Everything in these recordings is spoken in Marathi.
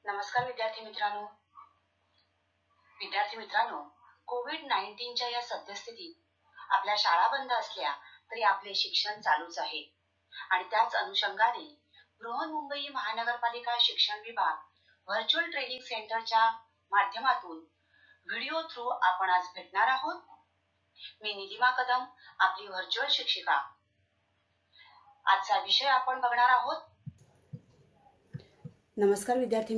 नमस्कार विद्यार्थी मित्रांनो, कोविड-19च्या या सद्यस्थितीत आपल्या शाळा बंद असल्या तरी आपले शिक्षण चालूच आहे आणि त्याच अनुषंगाने बृहन्मुंबई महानगरपालिका शिक्षण विभाग व्हर्च्युअल ट्रेनिंग सेंटरच्या माध्यमातून व्हिडिओ थ्रू आपण आज भेटणार आहोत. मी निलिमा कदम, आपली व्हर्च्युअल शिक्षिका. आजचा विषय आपण बघणार आहोत. नमस्कार विद्यार्थी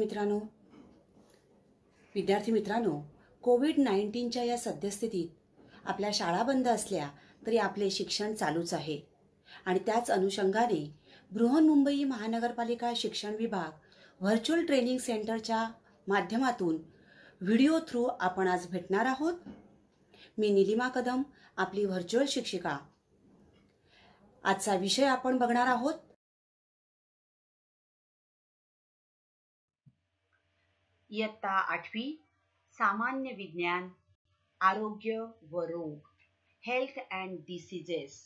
मित्रांनो, कोविड-19च्या या सद्यस्थितीत आपल्या शाळा बंद असल्या तरी आपले शिक्षण चालूच आहे आणि त्याच अनुषंगाने बृहन्मुंबई महानगरपालिका शिक्षण विभाग व्हर्च्युअल ट्रेनिंग सेंटरच्या माध्यमातून व्हिडिओ थ्रू आपण आज भेटणार आहोत. मी निलिमा कदम, आपली व्हर्च्युअल शिक्षिका. आजचा विषय आपण बघणार आहोत. इयत्ता 8वी सामान्य विज्ञान, आरोग्य व रोग, हेल्थ अँड डिसीजेस.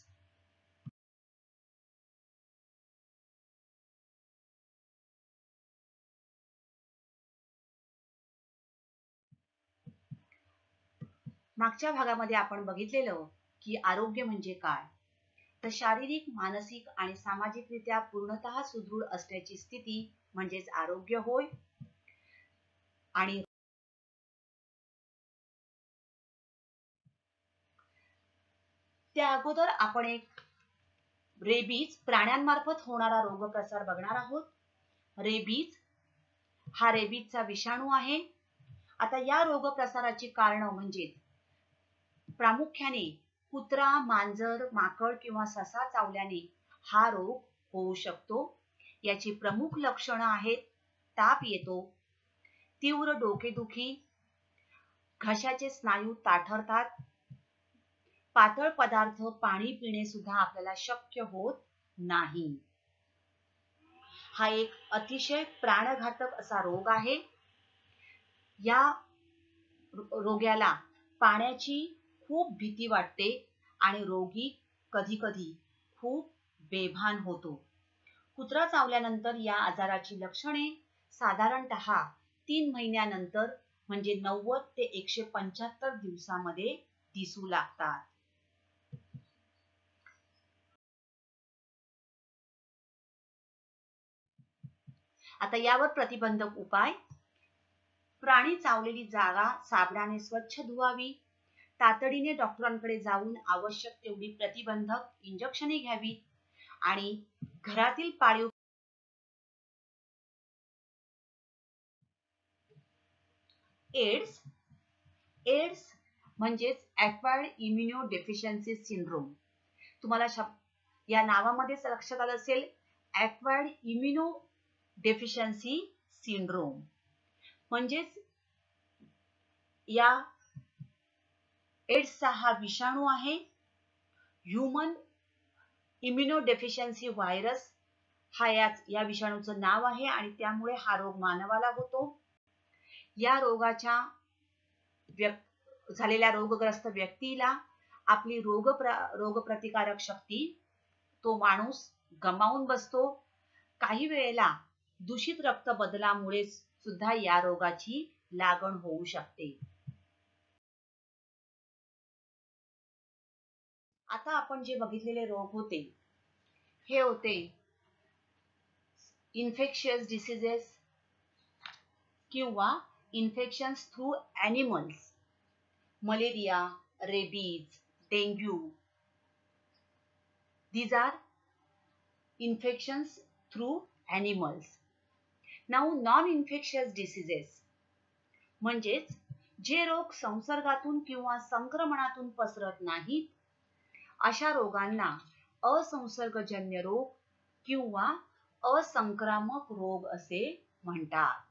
मागच्या भागामध्ये आपण बघितलेलं की आरोग्य म्हणजे काय, तर शारीरिक, मानसिक आणि सामाजिकरित्या पूर्णतः सुदृढ असण्याची स्थिती म्हणजेच आरोग्य होय. आणि त्या अगोदर आपण एक रेबीज प्राण्यांमार्फत होणारा रोगप्रसार बघणार आहोत. रेबीज हा रेबीजचा विषाणू आहे. आता या रोगप्रसाराची कारणं म्हणजे प्रामुख्याने कुत्रा, मांजर, माकड किंवा ससा चावल्याने हा रोग होऊ शकतो. याची प्रमुख लक्षणं आहेत: ताप येतो, तीव्र डोकेदुखी, घशाचे स्नायू ताठरतात, पातळ पदार्थ, पाणी पिणे सुद्धा आपल्याला शक्य होत नाही. हा एक अतिशय प्राणघातक असा रोग आहे. या रोग्याला पाण्याची खूप भीती वाटते आणि रोगी कधी-कधी खूप बेभान होतो. कुत्रा चावल्यानंतर या आजाराची लक्षणे साधारणतः 3 महिन्यानंतर म्हणजे 90 ते 175 दिवसामध्ये दिसू लागतात. आता यावर प्रतिबंधक उपाय: प्राणी चावलेली जागा साबणाने स्वच्छ धुवावी, तातडीने डॉक्टरांकडे जाऊन आवश्यक तेवढी प्रतिबंधक इंजेक्शने घ्यावी आणि घरातील पाळीव एड्स म्हणजेच ॲक्वायर्ड इम्युनोडेफिशियन्सी सिंड्रोम. तुम्हाला या नावामध्येच लक्षात आलं असेल, ॲक्वायर्ड इम्युनोडेफिशियन्सी सिंड्रोम म्हणजेच या एड्सचा हा विषाणू आहे. ह्यूमन इम्युनोडेफिशियन्सी व्हायरस हा या विषाणूचं नाव आहे आणि त्यामुळे हा रोग मानवाला होतो. या रोगाच्या झालेल्या रोगग्रस्त व्यक्तीला आपली रोगप्रतिकारक शक्ती तो माणूस गमावून बसतो. काही वेळेला दूषित रक्त बदलामुळे सुद्धा या रोगाची लागण होऊ शकते. आता आपण जे बघितलेले रोग होते हे होते इन्फेक्शियस डिसीजेस किंवा infections through animals. Malaria, rabies, dengue. These are infections through animals. Now non-infectious diseases म्हणजेच जे रोग संसर्गातून किंवा संक्रमणातून पसरत नाहीत अशा रोगांना असंसर्गजन्य रोग किंवा असंक्रामक रोग असे म्हणतात.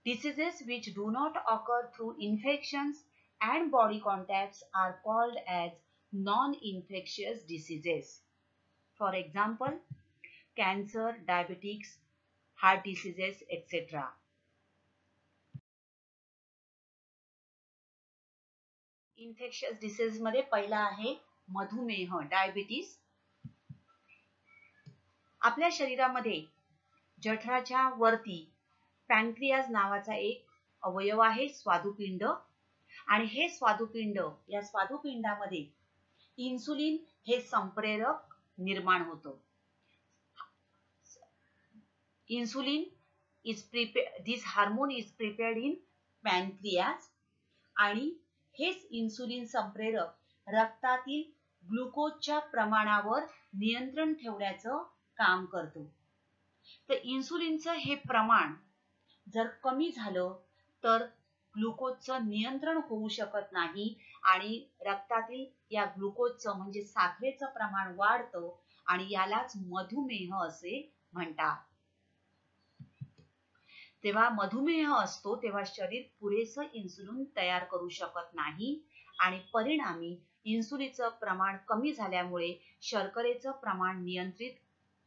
Diseases which do not occur through infections and body contacts are called as non-infectious diseases. For example, cancer, diabetes, heart diseases, etc. Infectious disease मध्ये पहिला आहे मधुमेह, डायबिटीस. आपल्या शरीरामध्ये जठराच्या वरती पॅनक्रियाज नावाचा एक अवयव आहे, स्वादुपिंड. आणि हे स्वादुपिंड, या स्वादुपिंडामध्ये इन्सुलिन हे संप्रेरक निर्माण होतं. Insulin is prepared, this hormone is prepared in pancreas. आणि हेच इन्सुलिन संप्रेरक रक्तातील ग्लुकोजच्या प्रमाणावर नियंत्रण ठेवण्याचं काम करतो. तर इन्सुलिनचं हे प्रमाण जर कमी झालं तर ग्लुकोजचं नियंत्रण होऊ शकत नाही आणि रक्तातील या ग्लुकोजचं म्हणजे साखरेचं प्रमाण वाढतं आणि यालाच मधुमेह असे म्हणतात. तेव्हा मधुमेह असतो तेव्हा शरीर पुरेसं इन्सुलिन तयार करू शकत नाही आणि परिणामी इन्सुलिनचं प्रमाण कमी झाल्यामुळे शर्करेचं प्रमाण नियंत्रित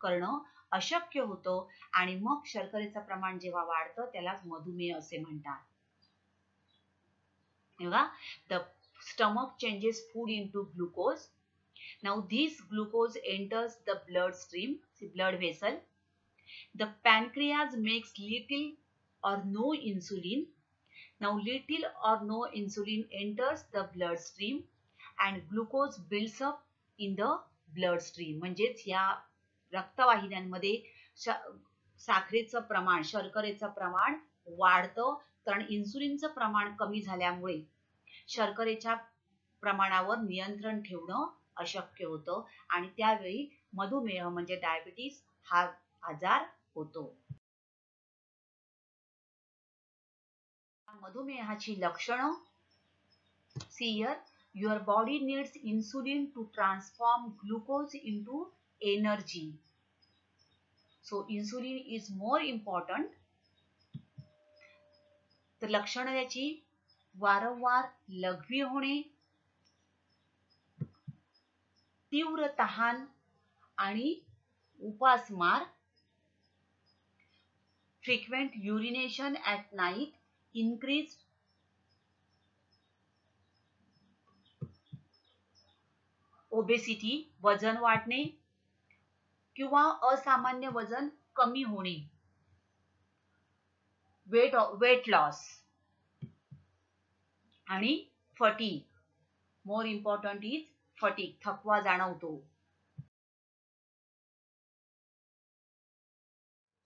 करणं अशक्य होतं आणि मग शर्करेचं प्रमाण जेव्हा वाढतं त्यालाच मधुमेह असे म्हणतात. तेव्हा the stomach changes food into glucose. Now this glucose enters the bloodstream, the blood vessel. The pancreas makes little or no insulin. Now little or no insulin enters the bloodstream and glucose builds up in the bloodstream. म्हणजेच या रक्तवाहिन्यांमध्ये साखरेचं प्रमाण, शर्करेचं प्रमाण वाढतं कारण इन्सुलिनचं प्रमाण कमी झाल्यामुळे शर्करेच्या प्रमाणावर नियंत्रण ठेवणं अशक्य होतं आणि त्यावेळी मधुमेह म्हणजे डायबिटीस हा आजार होतो. मधुमेहाची लक्षणं. See here, your body needs insulin to transform glucose into energy. So insulin is more important. तर लक्षणं याची वारंवार लघवी होणे, तीव्र तहान आणि उपासमार, frequent urination at night, increased obesity, वजन वाढणे किंवा असामान्य वजन कमी होणे, weight loss आणि fatigue. More important is fatigue, थकवा जाणवतो.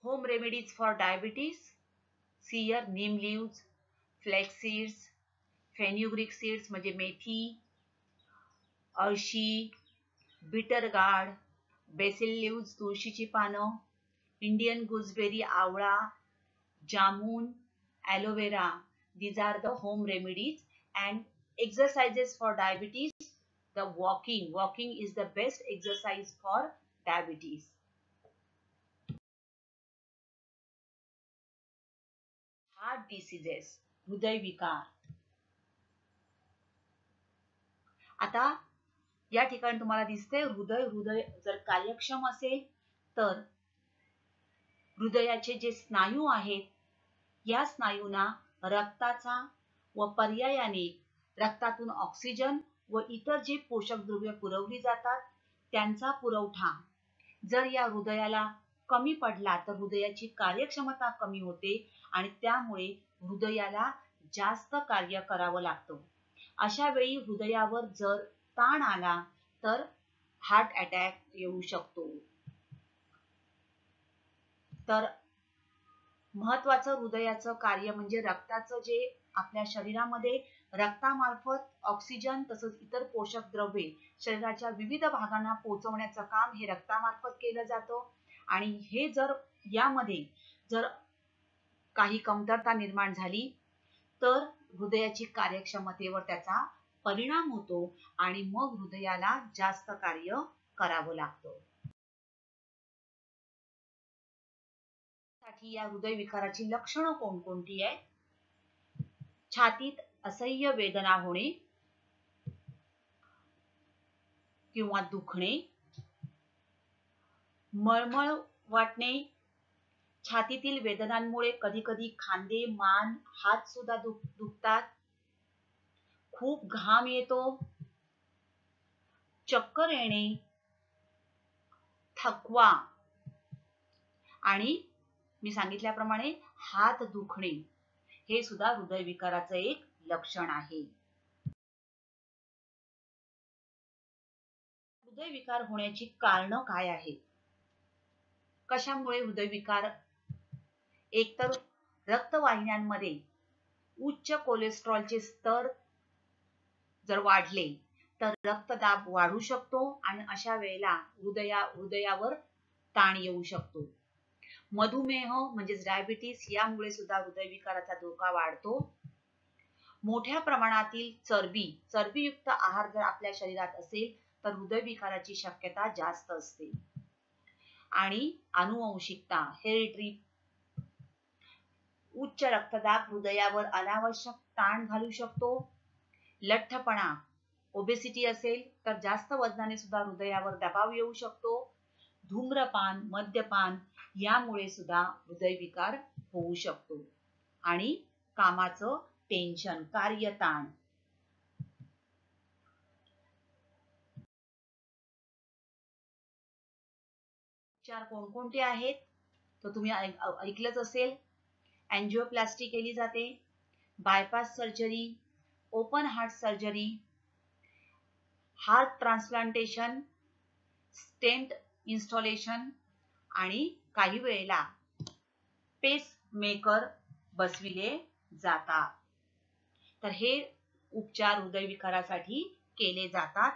Home remedies for diabetes. See here, neem leaves, flax seeds, fenugreek seeds म्हणजे मेथी, अळशी, bitter gourd, basil leaves तुळशीची पानं, Indian gooseberry आवळा, jamun, aloe vera. These are the home remedies. And exercises for diabetes. The walking is the best exercise for diabetes. Heart diseases, हृदयविकार. आता या ठिकाणी तुम्हाला दिसते हृदय जर कार्यक्षम असेल तर हृदयाचे जे स्नायू आहेत या स्नायूंना रक्ताचा व पर्यायाने रक्तातून ऑक्सिजन व इतर जे पोषक द्रव्ये पुरवली जातात त्यांचा पुरवठा जर या हृदयाला कमी पडला तर हृदयाची कार्यक्षमता कमी होते आणि त्यामुळे हृदयाला जास्त कार्य करावं लागतं. अशा वेळी हृदयावर जर ताण आला तर हार्ट अटॅक येऊ शकतो. तर महत्वाचं हृदयाचं कार्य म्हणजे रक्ताचं जे आपल्या शरीरामध्ये रक्तामार्फत ऑक्सिजन तसंच इतर पोषक द्रव्ये शरीराच्या विविध भागांना पोहोचवण्याचं काम हे रक्तामार्फत केलं जातं आणि हे जर यामध्ये जर काही कमतरता निर्माण झाली तर हृदयाची कार्यक्षमतेवर त्याचा परिणाम होतो आणि मग हृदयाला जास्त कार्य करावं लागतं. साठी या हृदयविकाराची लक्षणं कोणकोणती आहेत? छातीत असह्य वेदना होणे किंवा दुखणे, मळमळ वाटणे, छातीतील वेदनांमुळे कधी कधी खांदे, मान, हात सुद्धा दुखतात, खूप घाम येतो, चक्कर येणे, थकवा आणि मी सांगितल्याप्रमाणे हात दुखणे हे सुद्धा हृदयविकाराचं एक लक्षण आहे. हृदयविकार होण्याची कारणं काय आहेत? कशामुळे हृदयविकार? एकतर रक्तवाहिन्यांमध्ये उच्च कोलेस्ट्रॉलचे स्तर जर वाढले तर रक्तदाब वाढू शकतो आणि अशा वेळेला हृदयावर ताण येऊ शकतो. मधुमेह म्हणजेच डायबिटीस यामुळे सुद्धा हृदयविकाराचा धोका वाढतो. मोठ्या प्रमाणातील चरबीयुक्त आहार जर आपल्या शरीरात असेल तर हृदयविकाराची शक्यता जास्त असते. आणि अनुवंशिकता, हेरिडिटरी, उच्च रक्तदाब हृदयावर अनावश्यक ताण घालू शकतो. लठ्ठपणा, ओबेसिटी असेल तर जास्त वजनाने सुद्धा हृदयावर दबाव येऊ शकतो. धूम्रपान, मद्यपान यामुळे सुद्धा हृदयविकार होऊ शकतो. आणि कामाचं टेन्शन, कार्यताण. उपचार कोणकोणते आहेत तर तुम्ही ऐकलंच असेल. अँजिओप्लास्टी केली जाते, bypass surgery, open heart surgery, heart transplantation, stent installation आणि काही वेळेला पेस मेकर बसविले जातात. तर हे उपचार हृदयविकारासाठी केले जातात.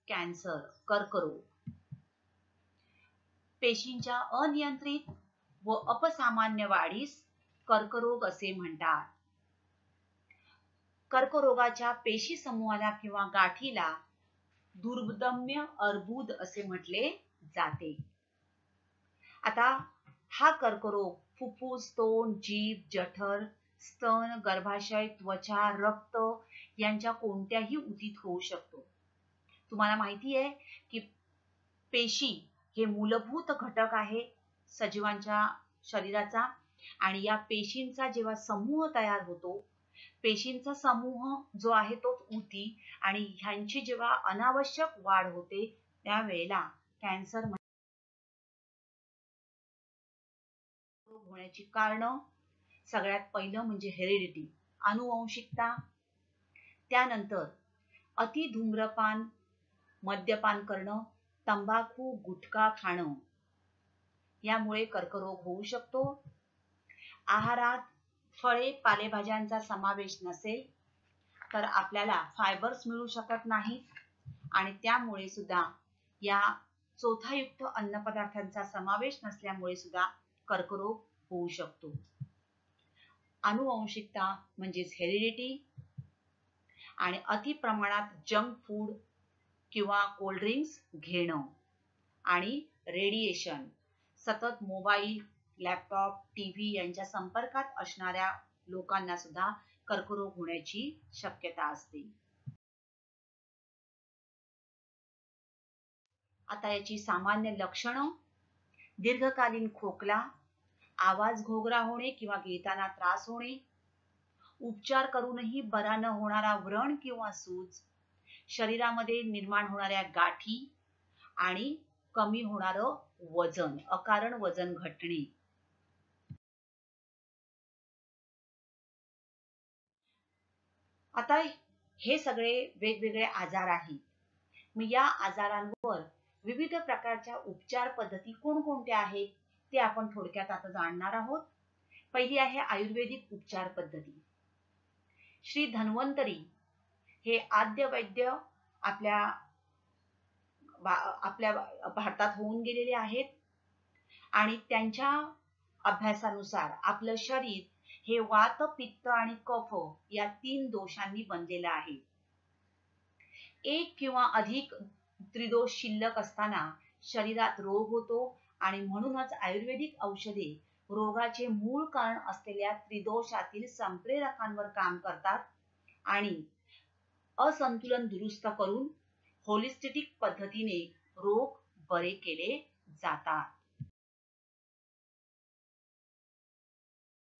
कॅन्सर, कर्करोग. पेशींच्या अनियंत्रित व अपसामान्य वाढीस कर्करोग असे म्हणतात. कर्करोगाच्या पेशी समूहाला किंवा गाठीला दुर्दम्य अर्बुद असे म्हटले जाते. आता हा कर्करोग फुफ्फुस, तोंड, जीभ, जठर, स्तन, गर्भाशय, त्वचा, रक्त यांच्या कोणत्याही उतीत होऊ शकतो. तुम्हाला माहिती आहे की पेशी हे मूलभूत घटक आहे सजीवांच्या शरीराचा आणि या पेशींचा जेव्हा समूह तयार होतो, पेशींचा समूह जो आहे तोच ऊती आणि ह्यांची जेव्हा अनावश्यक वाढ होते त्यावेळेला कॅन्सर होण्याची कारणं सगळ्यात पहिलं म्हणजे हेरिडिटी, अनुवंशिकता. त्यानंतर अति धूम्रपान, मद्यपान करणं, तंबाखू, गुटखा खाणं यामुळे कर्करोग होऊ शकतो. आहारात फळे, पालेभाज्यांचा समावेश नसेल तर आपल्याला फायबर्स मिळू शकत नाहीत आणि त्यामुळे सुद्धा या चोथायुक्त अन्नपदार्थांचा समावेश नसल्यामुळे सुद्धा कर्करोग होऊ शकतो. अनुवंशिकता म्हणजेच हेरिडिटी आणि अति प्रमाणात जंक फूड किंवा कोल्ड ड्रिंक्स घेणं आणि रेडिएशन, सतत मोबाईल, लॅपटॉप, टीव्ही यांच्या संपर्कात असणाऱ्या लोकांना सुद्धा कर्करोग होण्याची शक्यता असते. आता याची सामान्य लक्षणं: दीर्घकालीन खोकला, आवाज घोगरा होणे किंवा गिळताना त्रास होणे, उपचार करूनही बरा न होणारा व्रण किंवा सूज, शरीरामध्ये निर्माण होणाऱ्या गाठी आणि कमी होणारं वजन, अकारण वजन घटणे. आता हे सगळे वेगवेगळे आजार आहेत. मग या आजारांवर विविध प्रकारच्या उपचार पद्धती कोणकोणत्या आहेत ते आपण थोडक्यात आता जाणणार आहोत. पहिली आहे आयुर्वेदिक उपचार पद्धती. श्री धन्वंतरी हे आद्य वैद्य आपल्या भारतात होऊन गेलेले आहेत आणि त्यांच्या अभ्यासानुसार आपलं शरीर हे वात, पित्त आणि कफ या 3 दोषांनी बनलेलं आहे. एक किंवा अधिक त्रिदोष शिल्लक असताना शरीरात रोग होतो आणि म्हणूनच आयुर्वेदिक औषधे रोगाचे मूळ कारण असलेल्या त्रिदोषातील संप्रेरकांवर काम करतात आणि असंतुलन दुरुस्त करून होलिस्टिक पद्धतीने रोग बरे केले जातात.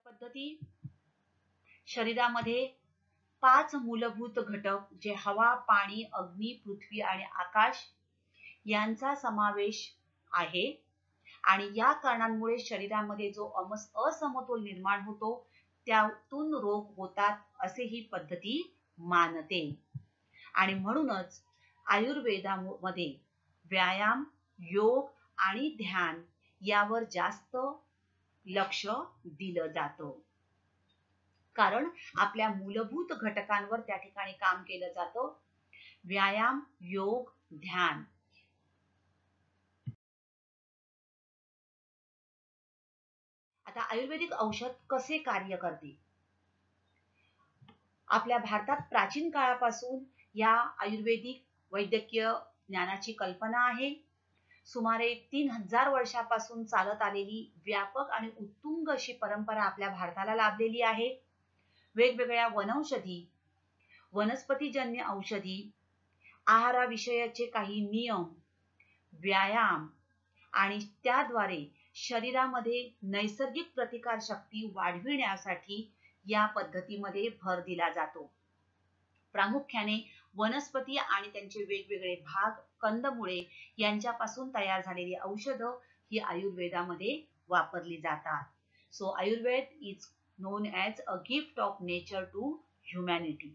पद्धती शरीरामध्ये 5 मूलभूत घटक जे हवा, पाणी, अग्नी, पृथ्वी आणि आकाश यांचा समावेश आहे आणि या कारणांमुळे शरीरामध्ये जो असमतोल निर्माण होतो त्यातून रोग होतात असे ही पद्धती मानते. आणि म्हणूनच आयुर्वेदामध्ये व्यायाम, योग आणि ध्यान यावर जास्त लक्ष दिलं जातं. कारण आपल्या मूलभूत घटकांवर त्या ठिकाणी काम केलं जातं. व्यायाम, योग, ध्यान. आता आयुर्वेदिक औषध कसे कार्य करते? आपल्या भारतात प्राचीन काळापासून या आयुर्वेदिक वैद्यकीय ज्ञानाची कल्पना आहे. सुमारे 3000 वर्षापासून चालत आलेली व्यापक आणि उत्तुंग अशी परंपरा आपल्या भारताला लाभलेली आहे. वेगवेगळ्या वनौषधी, वनस्पतीजन्य औषधी, आहाराविषयाचे काही नियम, व्यायाम आणि त्याद्वारे शरीरामध्ये नैसर्गिक प्रतिकार शक्ती वाढविण्यासाठी या पद्धतीमध्ये भर दिला जातो. प्रामुख्याने वनस्पती आणि त्यांचे वेगवेगळे भाग, कंदमुळे यांच्यापासून तयार झालेली औषधं ही आयुर्वेदामध्ये वापरली जातात. So Ayurveda is known as a gift of nature to humanity.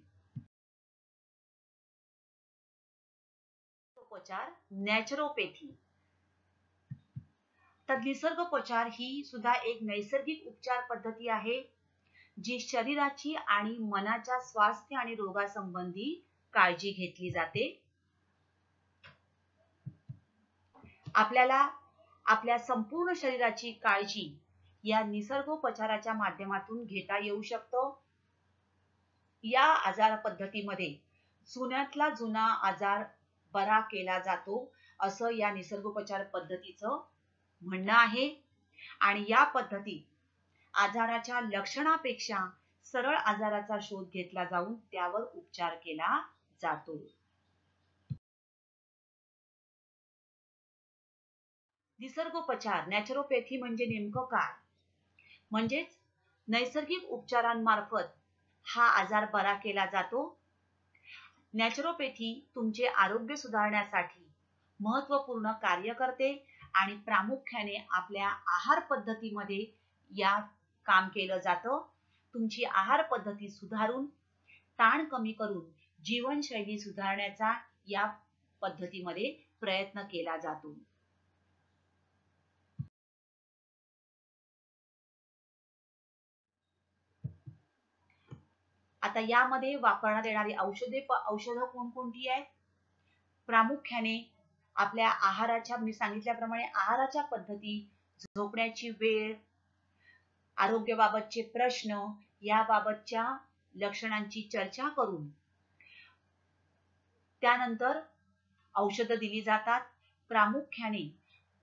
उपचार, नॅचरोपॅथी. तर निसर्गोपचार ही सुद्धा एक नैसर्गिक उपचार पद्धती आहे जी शरीराची आणि मनाच्या स्वास्थ्य आणि रोगासंबंधी काळजी घेतली जाते. आपल्याला आपल्या संपूर्ण शरीराची काळजी या निसर्गोपचाराच्या माध्यमातून घेता येऊ शकतो. या आजार पद्धतीमध्ये जुन्यातला जुना आजार बरा केला जातो असं या निसर्गोपचार पद्धतीचं म्हणणं आहे. आणि या पद्धतीत आजाराच्या लक्षणापेक्षा सरळ आजाराचा शोध घेतला जाऊन त्यावर उपचार केला जातो. निसर्गोपचार, नॅचरोपॅथी म्हणजे नेमकं काय? म्हणजेच नैसर्गिक उपचारांमार्फत हा आजार बरा केला जातो. नॅचरोपॅथी तुमचे आरोग्य सुधारण्यासाठी महत्त्वपूर्ण कार्य करते आणि प्रामुख्याने आपल्या आहार पद्धतीमध्ये या काम केलं जातं. तुमची आहार पद्धती सुधारून, ताण कमी करून जीवनशैली सुधारण्याचा या पद्धतीमध्ये प्रयत्न केला जातो. आता यामध्ये वापरण्यात येणारी औषधं कोणकोणती आहेत? प्रामुख्याने आपल्या आहाराच्या, मी सांगितल्याप्रमाणे आहाराच्या पद्धती, झोपण्याची वेळ, आरोग्याबाबतचे प्रश्न याबाबतच्या लक्षणांची चर्चा करून त्यानंतर औषधं दिली जातात. प्रामुख्याने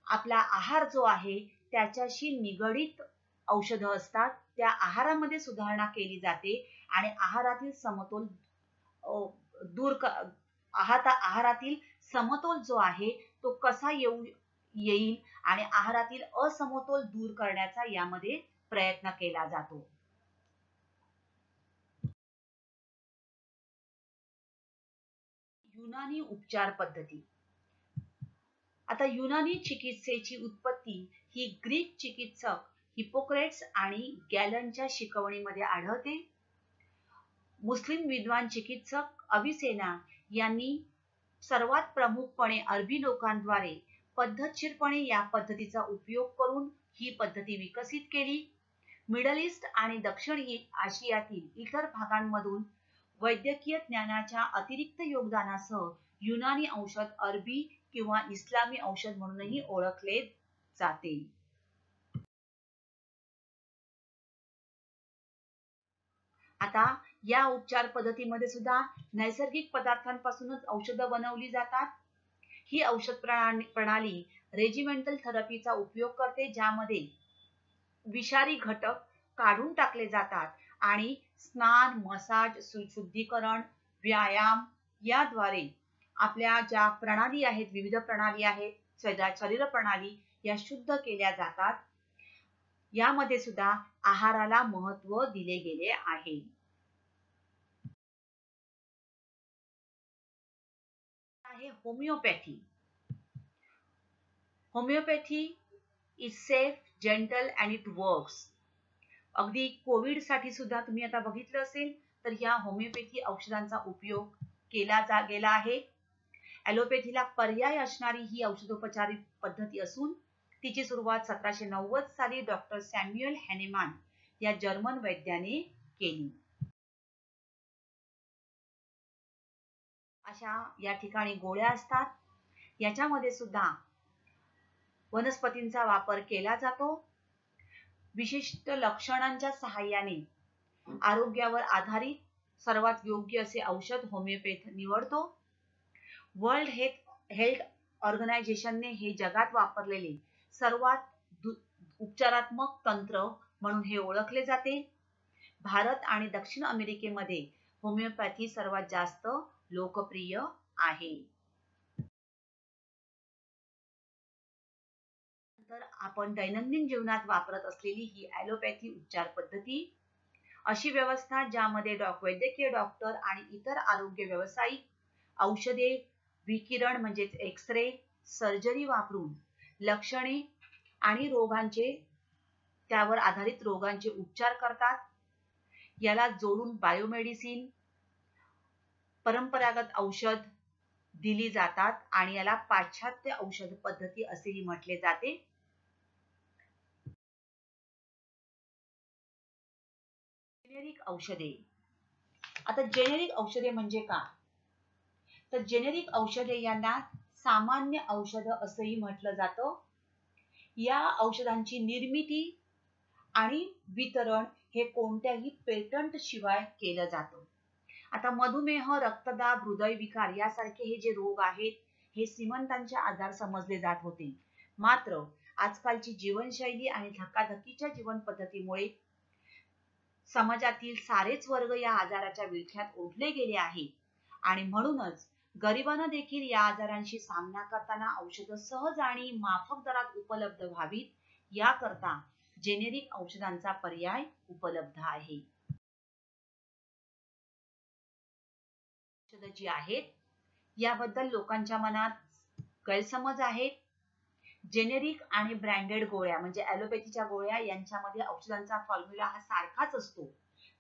आपला आहार जो आहे त्याच्याशी निगडित औषधं असतात. त्या आहारामध्ये सुधारणा केली जाते आणि आहारातील समतोल आहारातील समतोल जो आहे तो कसा येईल आणि आहारातील असमतोल दूर करण्याचा यामध्ये प्रयत्न केला जातो. युनानी उपचार पद्धती. आता युनानी चिकित्सेची उत्पत्ती ही ग्रीक चिकित्सक हिपोक्रेट्स आणि गॅलनच्या शिकवणीमध्ये आढळते. मुस्लिम विद्वान चिकित्सक अविसेना यांनी सर्वात प्रमुखपणे अरबी लोकांद्वारे पद्धतशीरपणे या पद्धतीचा उपयोग करून ही पद्धती विकसित केली. मिडल ईस्ट आणि दक्षिण आशियातील इतर भागांमधून वैद्यकीय ज्ञानाच्या अतिरिक्त योगदानासह युनानी औषध अरबी किंवा इस्लामी औषध म्हणूनही ओळखले जाते. आता या उपचार पद्धतीमध्ये सुद्धा नैसर्गिक पदार्थांपासूनच औषधं बनवली जातात. ही औषध प्रणाली रेजिमेंटल थेरपीचा उपयोग करते, ज्यामध्ये विषारी घटक काढून टाकले जातात आणि स्नान, मसाज, शुद्धीकरण, व्यायाम याद्वारे आपल्या ज्या प्रणाली आहेत, विविध प्रणाली आहेत, शरीर प्रणाली या शुद्ध केल्या जातात. यामध्ये सुद्धा आहाराला महत्त्व दिले गेले आहे. Homeopathy. Homeopathy is safe, gentle and it works. अगदी कोविड साठी सुद्धा तुम्ही आता बघितलं असेल तर या होमिओपॅथी औषधांचा उपयोग केला गेला आहे. ॲलोपॅथीला पर्याय असणारी ही औषधोपचार पद्धती असून तिची सुरुवात 1790 साली डॉक्टर सॅम्युएल हॅनेमान या जर्मन वैद्याने केली. अशा या ठिकाणी गोळ्या असतात. याच्यामध्ये सुद्धा वनस्पतींचा वापर केला जातो. विशिष्ट लक्षणांच्या सहाय्याने आरोग्यावर आधारित सर्वात योग्य असे औषध होमिओपॅथ निवडतो. वर्ल्ड हेल्थ ऑर्गनायझेशनने हे जगात वापरलेले सर्वात उपचारात्मक तंत्र म्हणून हे ओळखले जाते. भारत आणि दक्षिण अमेरिकेमध्ये होमिओपॅथी सर्वात जास्त लोकप्रिय आहे. तर आपण दैनंदिन जीवनात वापरत असलेली ही ॲलोपॅथी उपचार पद्धती अशी व्यवस्था ज्यामध्ये वैद्यकीय डॉक्टर आणि इतर आरोग्य व्यावसायिक औषधे, विकिरण म्हणजेच एक्सरे, सर्जरी वापरून लक्षणे आणि रोगांचे त्यावर आधारित रोगांचे उपचार करतात. याला जोडून बायोमेडिसिन, परंपरागत औषध दिली जातात आणि याला पाश्चात्य औषध पद्धती असेही म्हटले जाते. जेनेरिक औषधे. आता जेनेरिक औषधे म्हणजे काय? तर जेनेरिक औषधे यांना सामान्य औषध असंही म्हटलं जातं. या औषधांची निर्मिती आणि वितरण हे कोणत्याही पेटंट शिवाय केलं जातं. आता मधुमेह, रक्तदाब, हृदयविकार यासारखे हे जे रोग आहेत हे श्रीमंतांचे आजार समजले जात होते. मात्र आजकालची जीवनशैली आणि धकाधकीच्या जीवन पद्धतीमुळे समाजातील सारेच वर्ग या आजाराच्या विळख्यात ओढले गेले आहेत आणि म्हणूनच गरिबांना देखील या आजारांशी सामना करताना औषधं सहज आणि माफक दरात उपलब्ध व्हावीत याकरता जेनेरिक औषधांचा पर्याय उपलब्ध आहे. औषधं जी आहेत याबद्दल लोकांच्या मनात गैरसमज आहेत. जेनेरिक आणि ब्रँडेड गोळ्या म्हणजे ॲलोपॅथीच्या गोळ्या यांच्यामध्ये औषधांचा फॉर्म्युला हा सारखाच असतो.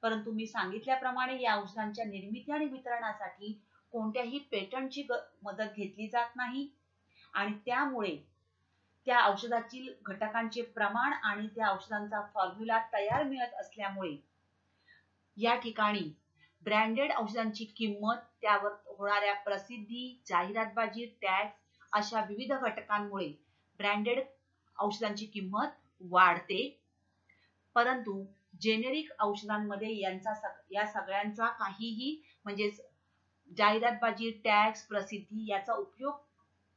परंतु मी सांगितल्याप्रमाणे या औषधांच्या निर्मिती आणि वितरणासाठी कोणत्याही पेटंटची मदत घेतली जात नाही आणि त्यामुळे त्या औषधातील घटकांचे प्रमाण आणि त्या औषधांचा फॉर्म्युला तयार मिळत असल्यामुळे या ठिकाणी ब्रँडेड औषधांची किंमत, त्यावर होणाऱ्या प्रसिद्धी, जाहिरातबाजी, टॅक्स अशा विविध घटकांमुळे ब्रँडेड औषधांची किंमत वाढते. परंतु जेनेरिक औषधांमध्ये या सगळ्यांचा काहीही म्हणजे जाहिरातबाजी, टॅक्स, प्रसिद्धी याचा उपयोग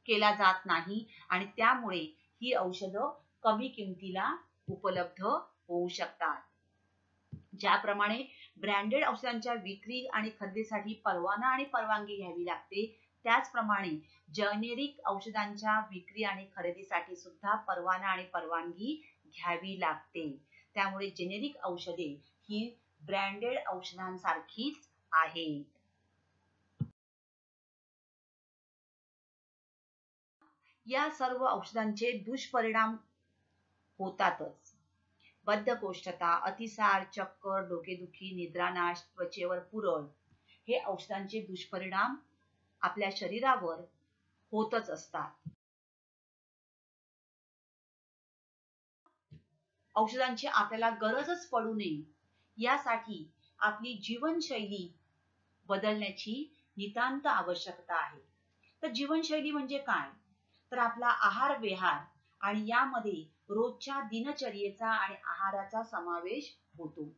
केला जात नाही आणि त्यामुळे ही औषधं कमी किमतीला उपलब्ध होऊ शकतात. ज्याप्रमाणे ब्रँडेड औषधांच्या विक्री आणि खरेदीसाठी परवाना आणि परवानगी घ्यावी लागते, त्याचप्रमाणे जेनेरिक औषधांच्या विक्री आणि खरेदीसाठी सुद्धा परवाना आणि परवानगी घ्यावी लागते. त्यामुळे जेनेरिक औषधे ही ब्रँडेड औषधांसारखीच आहेत. या सर्व औषधांचे दुष्परिणाम होतातच. बद्धकोष्ठता, अतिसार, चक्कर, डोकेदुखी, निद्रानाश, त्वचेवर पुरळ हे औषधांचे दुष्परिणाम आपल्या शरीरावर होतच असतात. औषधांची आपल्याला गरजच पडू नये यासाठी आपली जीवनशैली बदलण्याची नितांत आवश्यकता आहे. तर जीवनशैली म्हणजे काय? तर आपला आहार विहार आणि यामध्ये रोजच्या दिनचर्येचा आणि आहाराचा समावेश होतो.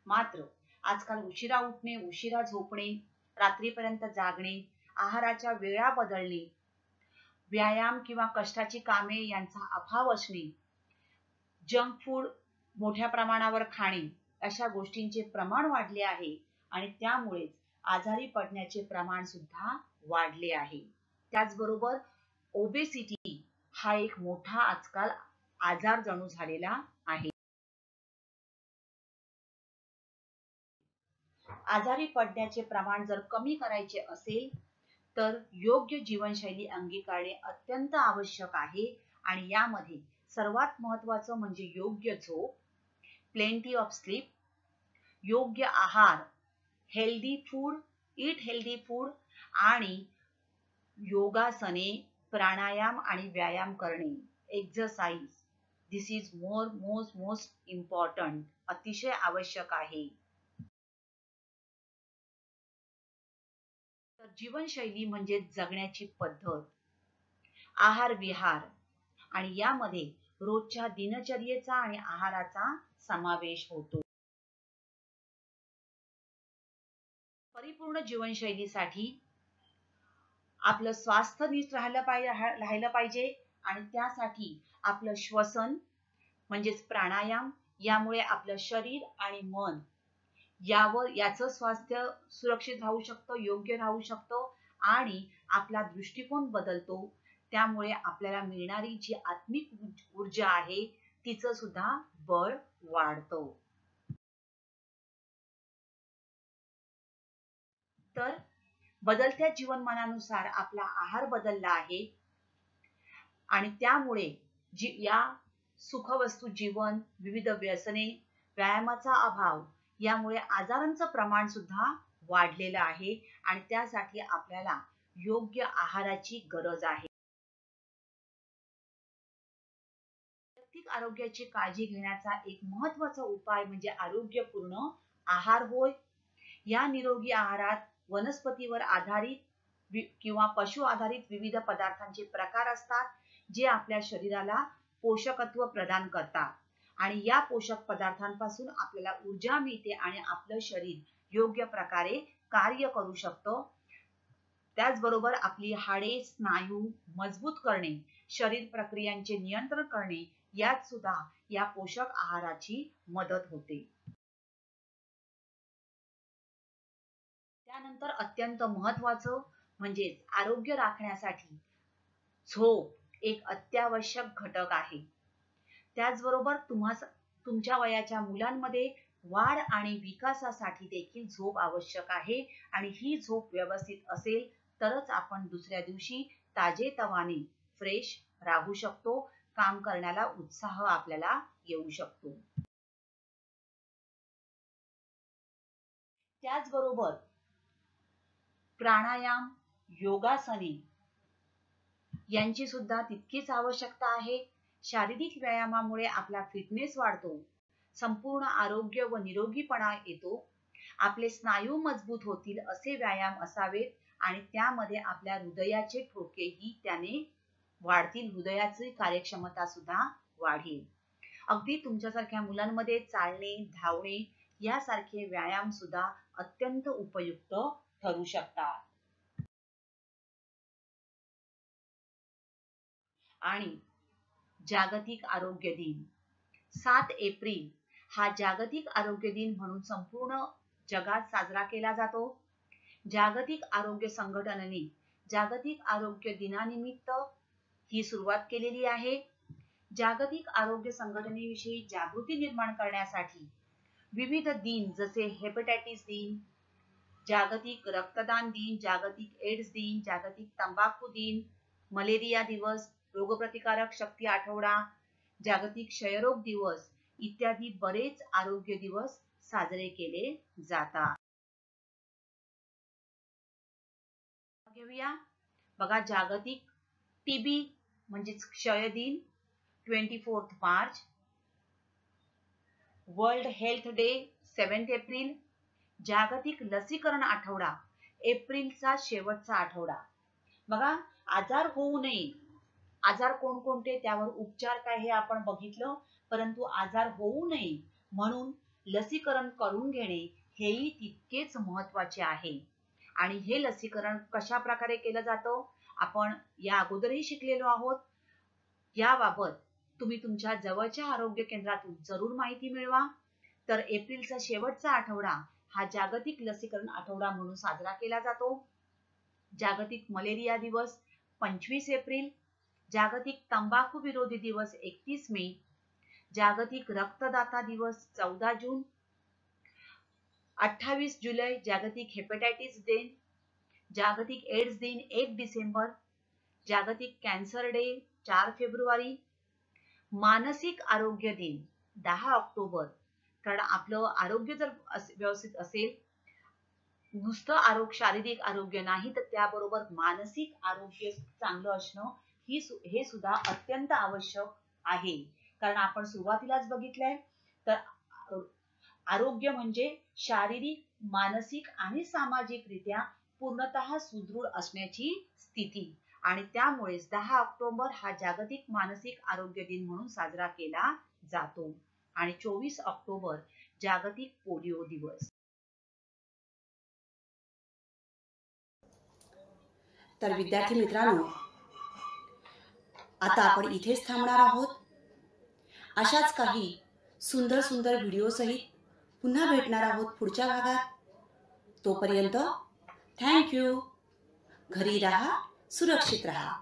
मात्र आजकाल उशिरा उठणे, उशिरा झोपणे, रात्रीपर्यंत जागणे, आहाराच्या वेळा बदलणे, व्यायाम किंवा कष्टाची कामे यांचा अभाव असणे, जंक फूड मोठ्या प्रमाणावर खाणे अशा गोष्टींचे प्रमाण वाढले आहे आणि त्यामुळेच आजारी पडण्याचे प्रमाण सुद्धा वाढले आहे. त्याचबरोबर ओबेसिटी हा एक मोठा आजकाल आजार जणू झालेला आहे. आजारी पडण्याचे प्रमाण जर कमी करायचे असेल तर योग्य जीवनशैली अंगीकारणे अत्यंत आवश्यक आहे आणि यामध्ये सर्वात महत्त्वाचं म्हणजे योग्य झोप, प्लेंटी ऑफ स्लीप, योग्य आहार, healthy food, eat healthy food आणि योगासने, प्राणायाम आणि व्यायाम करणे, exercise. This is most important, अतिशय आवश्यक आहे. तर जीवनशैली म्हणजे जगण्याची पद्धत, आहार विहार आणि यामध्ये रोजच्या दिनचर्येचा आणि आहाराचा समावेश होतो. परिपूर्ण जीवनशैलीसाठी आपलं स्वास्थ्य नीट राहायला पाहिजे आणि त्यासाठी आपलं श्वसन म्हणजेच प्राणायाम, यामुळे आपलं शरीर आणि मन याचं स्वास्थ्य सुरक्षित राहू शकतं, योग्य राहू शकतं आणि आपला दृष्टिकोन बदलतो. त्यामुळे आपल्याला मिळणारी जी आत्मिक ऊर्जा आहे तिचं सुद्धा बळ वाढतं. तर बदलत्या जीवनमानानुसार आपला आहार बदलला आहे आणि त्यामुळे या सुखवस्तू जीवन, विविध व्यसने, व्यायामाचा अभाव यामुळे आजारांचं प्रमाण सुद्धा वाढलेलं आहे आणि त्यासाठी आपल्याला योग्य आहाराची गरज आहे. वैयक्तिक आरोग्याची काळजी घेण्याचा एक महत्त्वाचा उपाय म्हणजे आरोग्यपूर्ण आहार होय. या निरोगी आहारात वनस्पतीवर आधारित किंवा पशु आधारित विविध पदार्थांचे प्रकार असतात, जे आपल्या शरीराला पोषकत्व प्रदान करतात आणि या पोषक पदार्थांपासून आपल्याला ऊर्जा मिळते आणि आपलं शरीर योग्य प्रकारे कार्य करू शकतं. त्याचबरोबर आपली हाडे, स्नायू मजबूत करणे, शरीर प्रक्रियांचे नियंत्रण करणे यात सुद्धा या पोषक आहाराची मदत होते. त्यानंतर अत्यंत महत्त्वाचं म्हणजे आरोग्य राखण्यासाठी झोप एक अत्यावश्यक घटक आहे. त्याचबरोबर तुमच्या वयाच्या मुलांमध्ये वाढ आणि विकासासाठी देखील झोप आवश्यक आहे आणि ही झोप व्यवस्थित असेल तरच आपण दुसऱ्या दिवशी ताजेतवाने फ्रेश राहू शकतो, काम करण्याला उत्साह आपल्याला येऊ शकतो. त्याचबरोबर प्राणायाम, योगासने यांची सुद्धा तितकीच आवश्यकता आहे. शारीरिक व्यायामामुळे आपला फिटनेस वाढतो, संपूर्ण आरोग्य व निरोगीपणा येतो, आपले स्नायू मजबूत होतील असे व्यायाम असावेत आणि त्यामध्ये आपल्या हृदयाचे ठोकेही त्याने वाढतील, हृदयाची कार्यक्षमता सुद्धा वाढेल. अगदी तुमच्यासारख्या मुलांमध्ये चालणे, धावणे यासारखे व्यायाम सुद्धा अत्यंत उपयुक्त ठरू शकतात. आणि जागतिक आरोग्य दिन 7 एप्रिल हा जागतिक आरोग्य दिन म्हणून संपूर्ण जगात साजरा केला जातो. जागतिक आरोग्य संघटनेने जागतिक आरोग्य दिनानिमित्त ही सुरुवात केलेली आहे. जागतिक आरोग्य संघटनेविषयी जागृती निर्माण करण्यासाठी विविध दिन जसे हेपॅटायटिस दिन, जागतिक रक्तदान दिन, जागतिक एड्स दिन, जागतिक तंबाखू दिन, मलेरिया दिवस, रोगप्रतिकारक शक्ती आठवडा, जागतिक क्षयरोग दिवस इत्यादी बरेच आरोग्य दिवस साजरे केले जातात. घेऊया बघा, जागतिक टीबी म्हणजे क्षय दिन 24 March, world health day 7 April, जागतिक लसीकरण आठवडा एप्रिलचा शेवटचा आठवडा. बघा, आजार होऊ नये, आजार कोणकोणते त्यावर उपचार काय हे आपण बघितलं, परंतु आजार होऊ नये म्हणून लसीकरण करून घेणे हेही तितकेच महत्त्वाचे आहे. आणि हे लसीकरण कशा प्रकारे केलं जातं आपण या अगोदरही शिकलेलो आहोत. याबाबत तुम्ही तुमच्या जवळच्या आरोग्य केंद्रातून जरूर माहिती मिळवा. तर एप्रिलचा शेवटचा आठवडा हा जागतिक लसीकरण आठवडा म्हणून साजरा केला जातो. जागतिक मलेरिया दिवस 25 एप्रिल, जागतिक तंबाखू विरोधी दिवस 31 मे, जागतिक रक्तदाता दिवस 14 जून, 28 जुलै जागतिक हेपॅटायटिस डे, जागतिक एड्स दिन 1 डिसेंबर, जागतिक कॅन्सर डे 4 फेब्रुवारी. मानसिक आरोग्य दिन 10 ऑक्टोबर. कारण आपलं आरोग्य जर व्यवस्थित असेल, नुसतं शारीरिक आरोग्य नाही तर त्याबरोबर मानसिक आरोग्य चांगलं असणं हे सुद्धा अत्यंत आवश्यक आहे. कारण आपण सुरुवातीलाच बघितलंय तर आरोग्य म्हणजे शारीरिक, मानसिक आणि सामाजिकरित्या पूर्णतः सुदृढ असण्याची स्थिती. आणि त्यामुळेच 10 ऑक्टोबर हा जागतिक मानसिक आरोग्य दिन म्हणून साजरा केला जातो. आणि 24 ऑक्टोबर जागतिक पोलिओ दिवस. तर विद्यार्थी मित्रांनो, आता आपण इथेच थांबणार आहोत. अशाच काही सुंदर सुंदर व्हिडिओ सहित पुन्हा भेटणार आहोत पुढच्या भागात. तोपर्यंत थँक्यू. घरी राहा, सुरक्षित राहा.